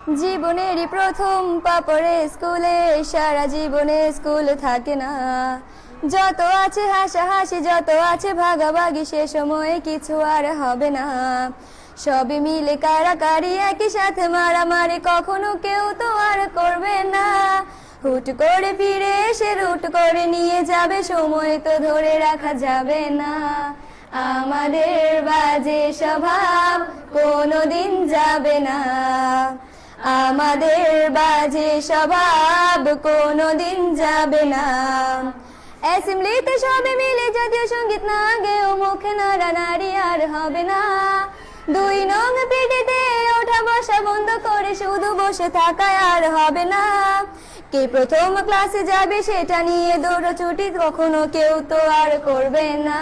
জীবনেরই প্রথম পা পড়ে স্কুলে, সারা জীবনে স্কুল থাকে না। যত আছে হাসাহাসি, যত আছে ভাগাভাগি, সে সময়ে কিছু আর হবে না। সবই মিলে কারাকারি, একই সাথে মারামারি, কখনো কেউ তো আর করবে না। হুট করে ফিরে এসে রুট করে নিয়ে যাবে, সময় তো ধরে রাখা যাবে না। আমাদের বাজে স্বভাব কোনোদিন যাবে না, আমাদের বাজে স্বভাব কোনোদিন যাবে না। অ্যাসেম্বলিতে সবে মিলে জাতীয় সঙ্গীত না গেও মুখে নাড়ানাড়ি আর হবে না। দুই নং পিটিতে ওঠা বসা বন্ধ করে শুধু বসে থাকায় আর হবে না। কে প্রথম ক্লাসে যাবে সেটা নিয়ে দৌড়াছুটি কখনো কেউ তো আর করবে না।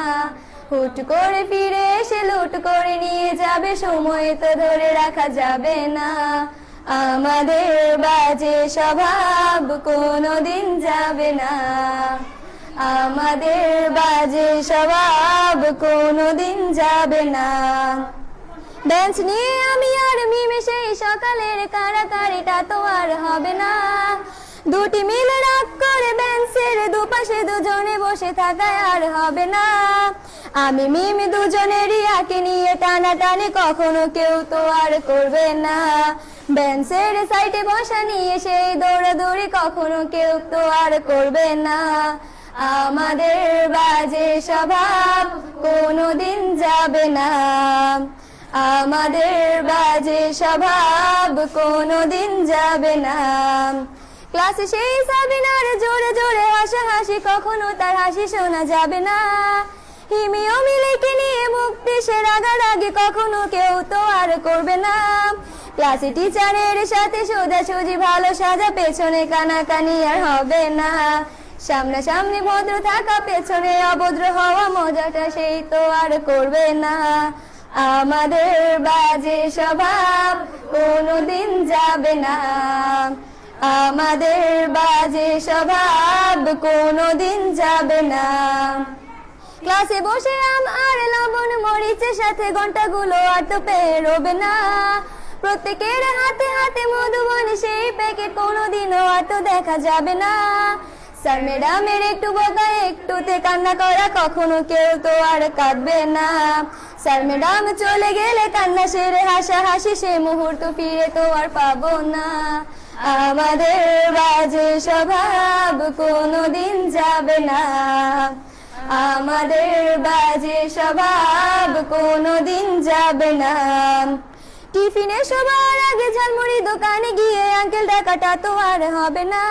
হুট করে ফিরে এসে লুট করে নিয়ে যাবে, সময় তো ধরে রাখা যাবে না। আমাদের বাজে স্বভাব কোনোদিন যাবে না, আমাদের বাজে স্বভাব কোনোদিন যাবে না। বেঞ্চ নিয়ে আমি আর মিমে সেই সকালের কারাকারিটা তো আর হবে না। দুটি মিলে রাগ করে বেঞ্চের দুপাশে দুজনে বসে থাকায় আর হবে না। আমি মিমি দুজনেরই আঁকে নিয়ে টানাটানি কখনো কেউ তো আর করবে না। বেঞ্চের সাইডে বসা নিয়ে সেই দৌড়াদৌড়ি কখনো কেউ তো আর করবে না। আমাদের বাজে স্বভাব কোনোদিন যাবে না, আমাদের বাজে স্বভাব কোনোদিন যাবে না। ক্লাসে সেই সাবিনার জোরে জোরে হাসাহাসি, কখনো তার হাসি শোনা যাবে না। হিমিও মিলেকে নিয়ে মুক্তি সে রাগারাগি কখনো কেউ তো আর করবে না। ক্লাসে টিচারের সাথে সোজাসুজি ভালো সাজা, পেছনে কানাকানি আর হবে না। সামনাসামনি ভদ্র থাকা, পেছনে অভদ্র হওয়া, মজাটা সেই তো আর করবে না। আমাদের বাজে স্বভাব কোনোদিন যাবে না, আমাদের বাজে স্বভাব কোনোদিন যাবে না। ক্লাসে বসে আম আর লবণ মরিচের সাথে ঘন্টাগুলো আর তো পেরোবে না। প্রত্যেকের হাতে হাতে মধুবন সেই প্যাকেট কোনোদিনও আর তো দেখা যাবে না। স্যার ম্যাডামের একটু বকা, একটুতে কান্না করা, কখনো কেউ তো আর কাঁদবে না। স্যার ম্যাডাম চলে গেলে কান্না সেরে হাসাহাসি, সে মুহূর্ত ফিরে তো আর পাবো না। আমাদের বাজে স্বভাব কোনোদিন যাবে না, আমাদের বাজে স্বভাব কোনোদিন যাবে না। টিফিনে সবার আগে ঝালমুড়ি দোকানে গিয়ে আঙ্কেল ডাকাটা তো আর হবে না।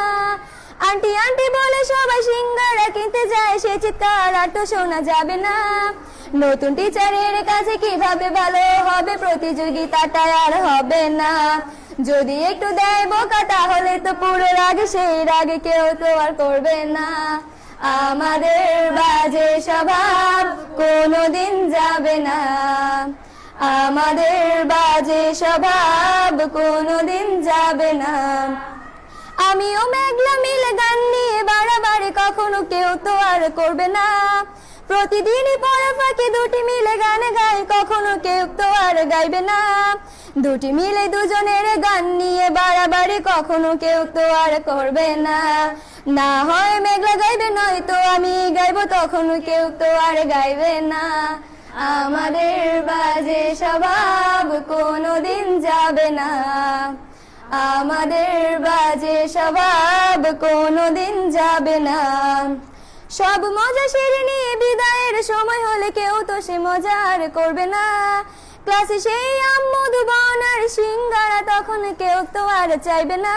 আন্টি আন্টি বলে সবাই সিঙ্গারা কিনতে যায়, সে চিৎকার আর তো শোনা যাবে না। নতুন টিচারের কাছে কিভাবে ভালো হবে, প্রতিযোগিতাটা আর হবে না। যদি একটু দেয় বোকা তাহলে তো পুরো রাগ, সেই রাগে কেউ তো আর করবে না। আমাদের বাজে স্বভাব কোনোদিন যাবে না, আমাদের বাজে স্বভাব কোনোদিন যাবে না। আমিও মেঘলা মিলে গান নিয়ে বাড়াবাড়ি, কখনো কেউ তো আর করবে না। প্রতিদিনই পড়া ফাঁকি দুটি মিলে গান গাই, কখনো কেউ তো আর গাইবে না। দুটি মিলে দুজনের গান নিয়ে বাড়াবাড়ি, কখনো কেউ তো আর করবে না। না হয় মেঘলা গাইবে, নয়তো আমি গাইবো, তখন কেউ তো আর গাইবে না। আমাদের বাজে স্বভাব কোনোদিন যাবে না, আমাদের বাজে স্বভাব কোনোদিন যাবে না। সব মজা সেরে নিয়ে বিদায়ের সময় হলে কেউ তো সে মজা আর করবে না। ক্লাসে সেই আম মধুবন আর সিঙ্গারা, তখন কেউ তো আর চাইবে না।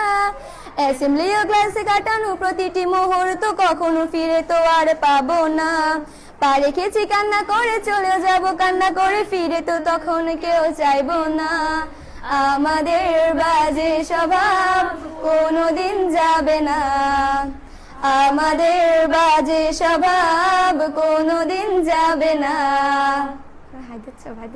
অ্যাসেম্বলি ও ক্লাসে কাটানো প্রতিটি মুহূর্ত কখনো ফিরে তো আর পাবো না। পা রেখেছি কান্না করে চলে যাব, কান্না করে ফিরে তো তখন কেউ চাইবো না। আমাদের বাজে স্বভাব কোনোদিন যাবে না, আমাদের বাজে স্বভাব কোনোদিন যাবে না। হাই দিচ্ছ ভাই।